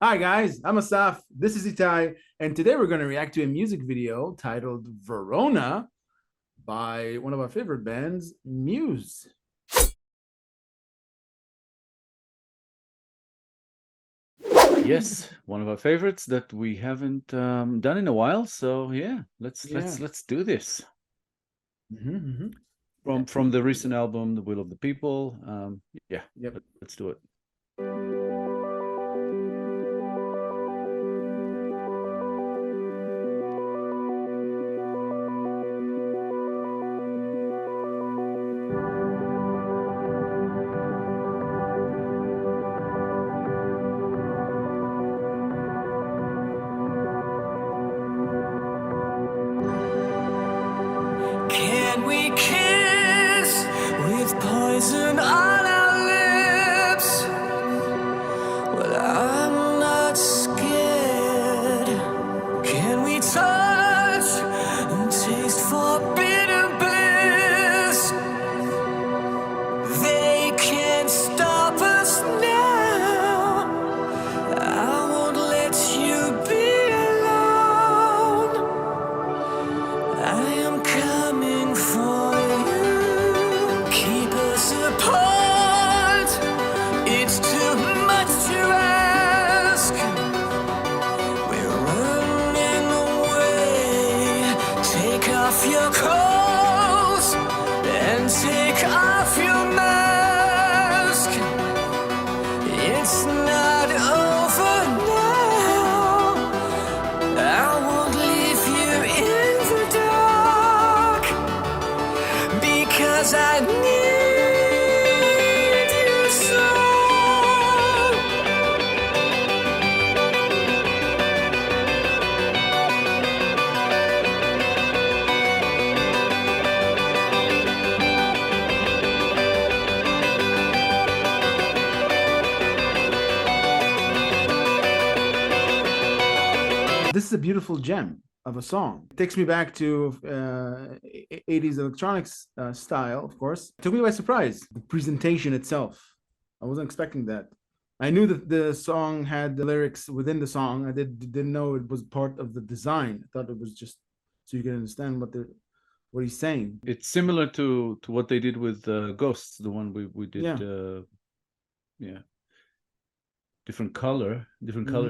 Hi guys, I'm Asaf. This is Itai, and today we're going to react to a music video titled Verona by one of our favorite bands, Muse. Yes, one of our favorites that we haven't done in a while. So yeah, let's Yeah. let's do this. Yeah. From the recent album, The Will of the People. Yeah, Yep. let's do it. Can we kiss with poison on our lips? Well, I'm not scared. Can we touch and taste forbidden bliss? They can't stop us now. I won't let you be alone. I am coming for you. Keep us apart. It's too much to ask. We're running away. Take off your clothes and take off your mask. It's not over now. I won't leave you in the dark, because I need you so. This is a beautiful gem of a song. It takes me back to 80s electronics style, of course. It took me by surprise, the presentation itself. I wasn't expecting that. I knew that the song had the lyrics within the song. I didn't know it was part of the design. I thought it was just so you can understand what he's saying. It's similar to what they did with Ghosts, the one we did. Yeah. Yeah, different color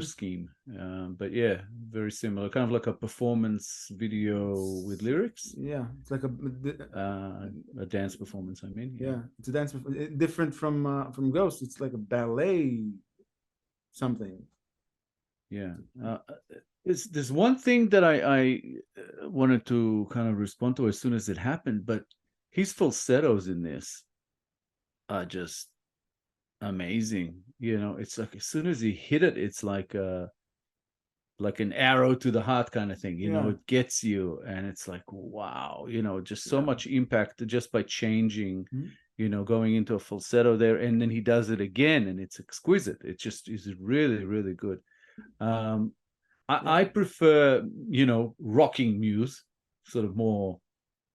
scheme. But yeah, very similar. Kind of like a performance video with lyrics. Yeah, it's like A dance performance. I mean, yeah, it's a dance different from Ghost. It's like a ballet something. Yeah. There's one thing that I wanted to kind of respond to as soon as it happened, but his falsettos in this are just amazing. You know, it's like as soon as he hit it, it's like an arrow to the heart kind of thing. You know, Yeah. it gets you, and it's like, wow, you know, just so Yeah. much impact just by changing, Mhm. you know, going into a falsetto there, and then he does it again, and it's exquisite. It just is really, really good. I prefer, you know, rocking Muse, sort of more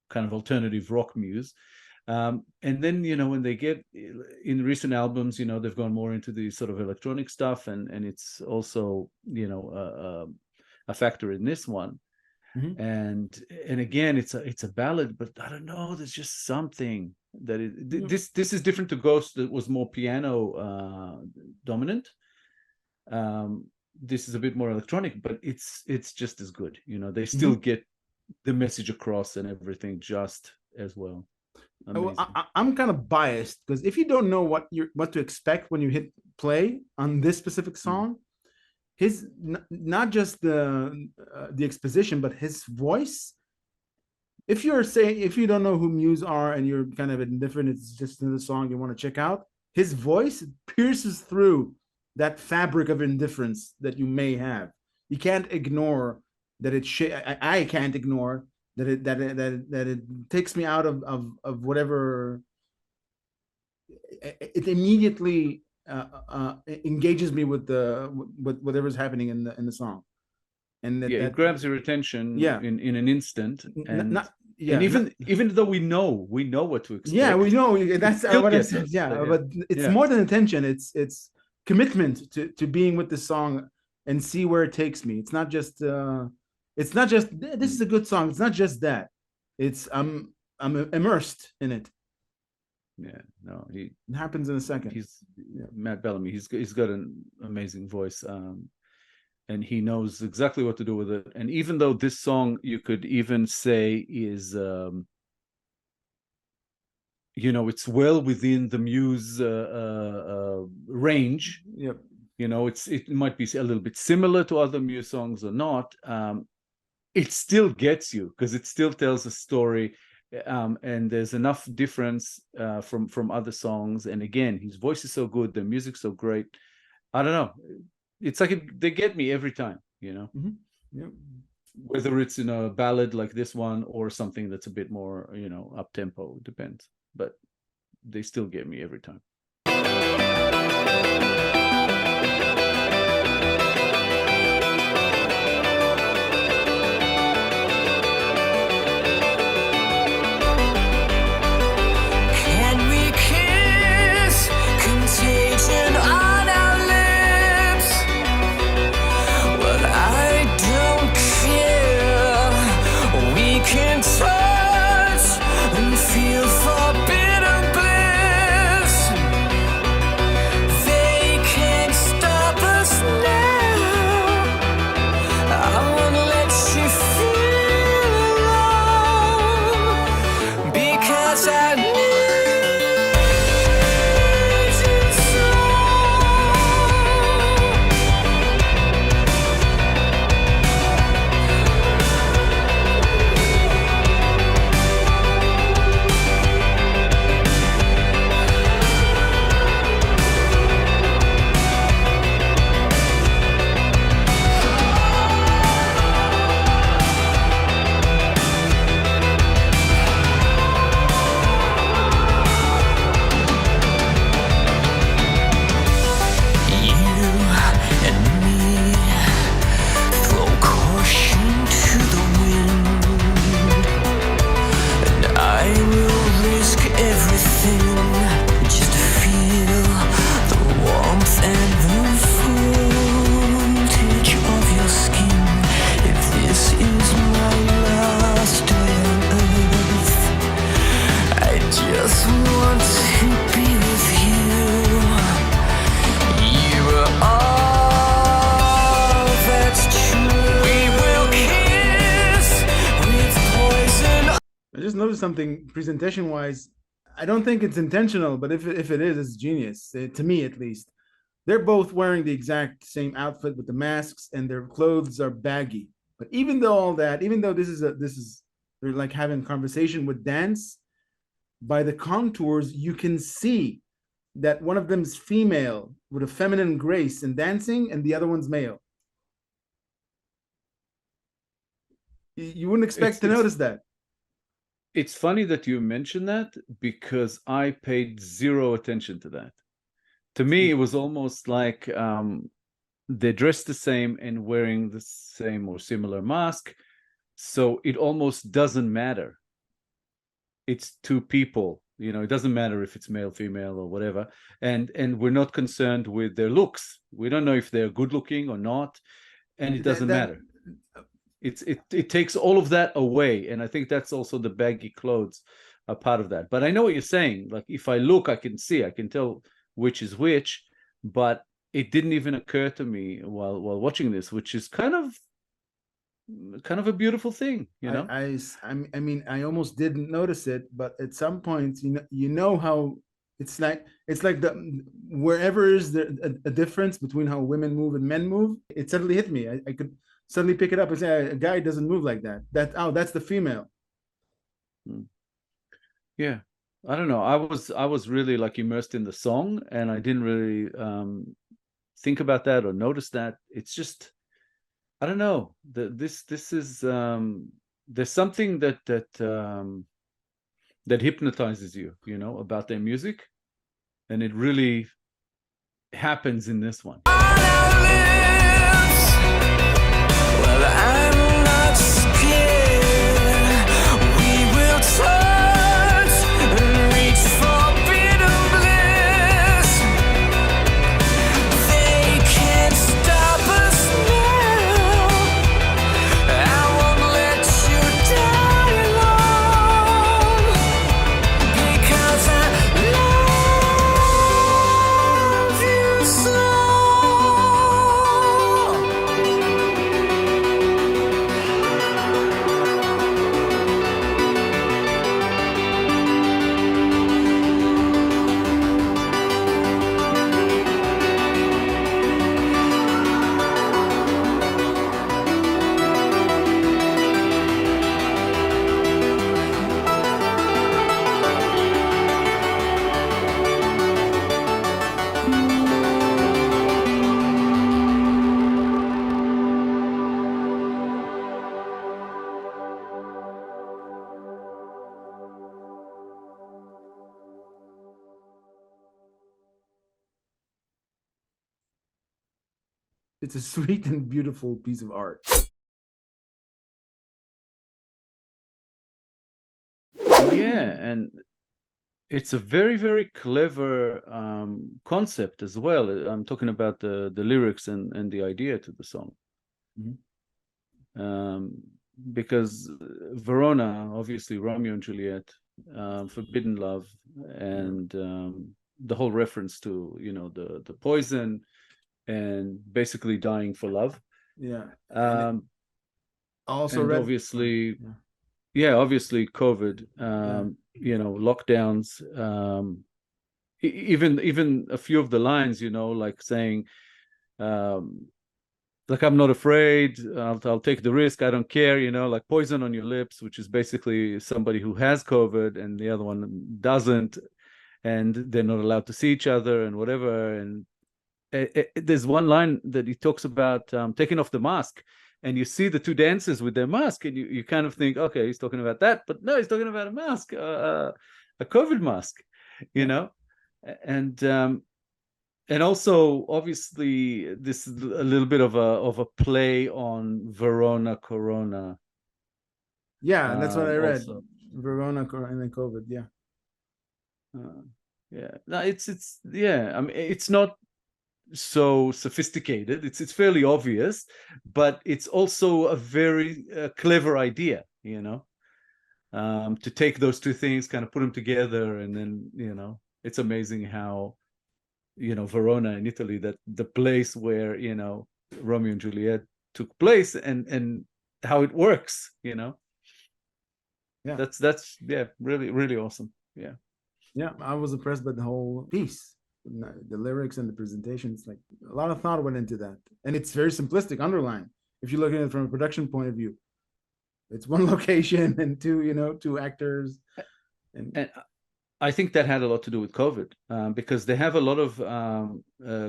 kind of alternative rock Muse. And then, you know, when they get in recent albums, you know, they've gone more into the sort of electronic stuff, and it's also, you know, a factor in this one. Mhm. And again, it's a ballad, but I don't know, there's just something that this is different to Ghost, that was more piano dominant. This is a bit more electronic, but it's just as good. You know, they still get the message across and everything just as well. Amazing. I'm kind of biased because if you don't know what to expect when you hit play on this specific song, his not just the exposition, but his voice. If you don't know who Muse are and you're kind of indifferent, it's just another song you want to check out. His voice pierces through that fabric of indifference that you may have. You can't ignore that I can't ignore that it takes me out of whatever. It immediately engages me with whatever's happening in the song, and it grabs your attention in an instant, and even though we know what to expect, yeah, we know that's what I said. Yeah, but it's more than attention. It's commitment to being with the song and see where it takes me. It's not just this is a good song. It's not just that. It's I'm immersed in it. Yeah, no, It happens in a second. he's Matt Bellamy. He's got an amazing voice, and he knows exactly what to do with it. And even though this song, you could even say is, it's well within the Muse range. Yep. It might be a little bit similar to other Muse songs or not. It still gets you because it still tells a story. And there's enough difference from other songs. And again, his voice is so good, the music's so great. I don't know. It's like they get me every time, Mm-hmm. Yep. Whether it's in a ballad like this one or something that's a bit more, up tempo, depends. But they still get me every time. Can we kiss? Contagion on our lips. Well, I don't care. We can touch and feel forbidden bliss. They can't stop us now. I won't let you feel alone because I need you so. Something presentation wise, I don't think it's intentional, but if it is, it's genius, to me at least. They're both wearing the exact same outfit with the masks and their clothes are baggy. But even though all that, even though this is they're like having a conversation with dance, by the contours you can see that one of them is female with a feminine grace in dancing and the other one's male. You wouldn't expect to notice that. It's funny that you mentioned that because I paid zero attention to that. To me, it was almost like they're dressed the same and wearing the same or similar mask. So it almost doesn't matter. It's two people, it doesn't matter if it's male, female or whatever. And we're not concerned with their looks. We don't know if they're good looking or not. And it doesn't matter. It takes all of that away, and I think that's also the baggy clothes are part of that. But I know what you're saying. Like if I look, I can tell which is which. But it didn't even occur to me while watching this, which is kind of a beautiful thing, I mean, I almost didn't notice it, but at some points, you know how it's like wherever is a difference between how women move and men move, it suddenly hit me. I could suddenly pick it up and say a guy doesn't move like that. That's the female. Yeah, I don't know. I was really like immersed in the song, and I didn't really think about that or notice that. It's just, I don't know. This is there's something that hypnotizes you, about their music, and it really happens in this one. Well, I'm not scared. We will touch and reach forbidden bliss. it's a sweet and beautiful piece of art. Yeah, and it's a very, very clever concept as well. I'm talking about the lyrics and the idea to the song. Because Verona, obviously Romeo and Juliet, forbidden love, and the whole reference to, you know, the poison and basically dying for love. Yeah. Also, and obviously, obviously COVID, you know, lockdowns, even a few of the lines, you know, like saying, like, I'm not afraid, I'll take the risk, I don't care, you know, like poison on your lips, which is basically somebody who has COVID and the other one doesn't, and they're not allowed to see each other and whatever. And there's one line that he talks about taking off the mask, and you see the two dancers with their mask, and you kind of think, okay, he's talking about that, but no, he's talking about a mask, a COVID mask, you know. And also, obviously, this is a little bit of a play on Verona Corona. Yeah, that's what I read. Also. Verona Corona and COVID. Yeah. Yeah. No, it's yeah. I mean, it's not so sophisticated. It's fairly obvious, but it's also a very clever idea, you know, to take those two things, kind of put them together, and then, you know, it's amazing how, you know, Verona in Italy, that the place where, you know, Romeo and Juliet took place, and how it works, you know. Yeah, that's yeah, really, really awesome. Yeah, I was impressed by the whole piece, the lyrics and the presentations. Like, a lot of thought went into that, and it's very simplistic. Underline, if you look at it from a production point of view, it's one location and two actors, and I think that had a lot to do with COVID, because they have a lot of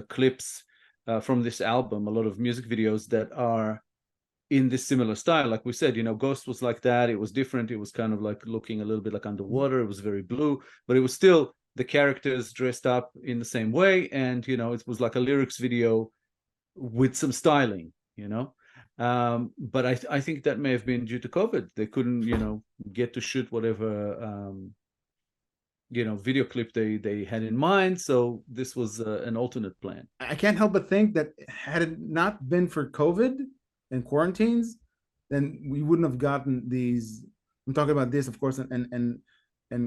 clips from this album, a lot of music videos that are in this similar style. Like we said, you know, Ghost was like that. It was different. It was kind of like looking a little bit like underwater. It was very blue, but it was still the characters dressed up in the same way. And, you know, it was like a lyrics video with some styling, you know. But I think that may have been due to COVID. They couldn't, you know, get to shoot whatever you know, video clip they had in mind, so this was an alternate plan. I can't help but think that had it not been for COVID and quarantines, then we wouldn't have gotten these. I'm talking about this, of course, and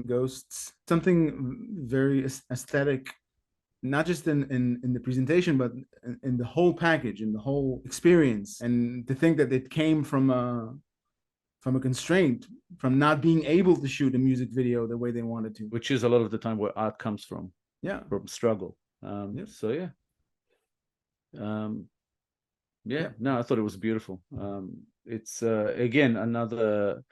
Ghosts. Something very aesthetic, not just in the presentation, but in the whole package, in the whole experience. And to think that it came from a constraint, from not being able to shoot a music video the way they wanted to, which is a lot of the time where art comes from. Yeah, from struggle. So yeah, no, I thought it was beautiful. It's again another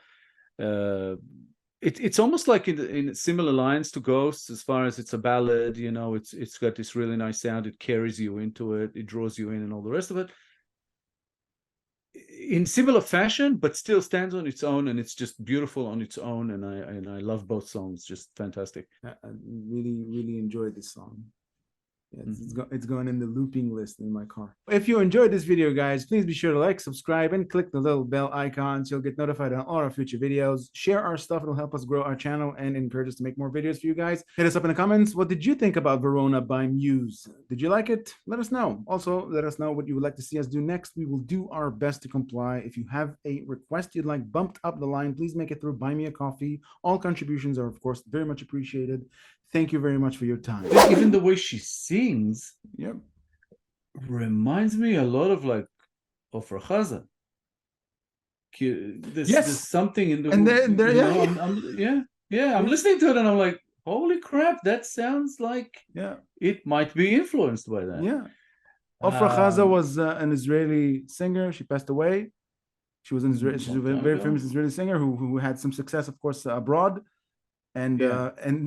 it's almost like in similar lines to Ghosts, as far as it's a ballad, you know. It's got this really nice sound, it carries you into it, it draws you in, and all the rest of it, in similar fashion, but still stands on its own, and it's just beautiful on its own. And I love both songs, just fantastic. I really enjoyed this song. Yeah, it's going in the looping list in my car. If you enjoyed this video, guys, please be sure to like, subscribe, and click the little bell icon so you'll get notified on all our future videos. Share our stuff. It'll help us grow our channel and encourage us to make more videos for you guys. Hit us up in the comments. What did you think about Verona by Muse? Did you like it? Let us know. Also, let us know what you would like to see us do next. We will do our best to comply. If you have a request you'd like bumped up the line, please make it through Buy Me a Coffee. All contributions are, of course, very much appreciated. Thank you very much for your time. Even the way she sings, yep, reminds me a lot of like Ofra Chaza. There's something in the, and there yeah, I'm listening to it and I'm like, holy crap, that sounds like it might be influenced by that. Yeah, Ofra Chaza was an Israeli singer. She passed away. She was she's a very famous Israeli singer who had some success, of course, abroad. And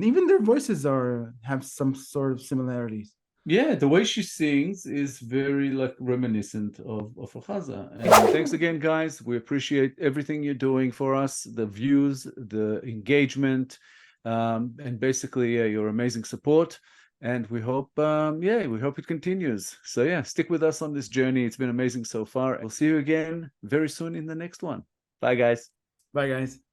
even their voices have some sort of similarities. Yeah, the way she sings is very like reminiscent of Ofra Chaza. And thanks again, guys. We appreciate everything you're doing for us, the views, the engagement, and basically your amazing support. And we hope, we hope it continues. So yeah, stick with us on this journey. It's been amazing so far. We'll see you again very soon in the next one. Bye, guys. Bye, guys.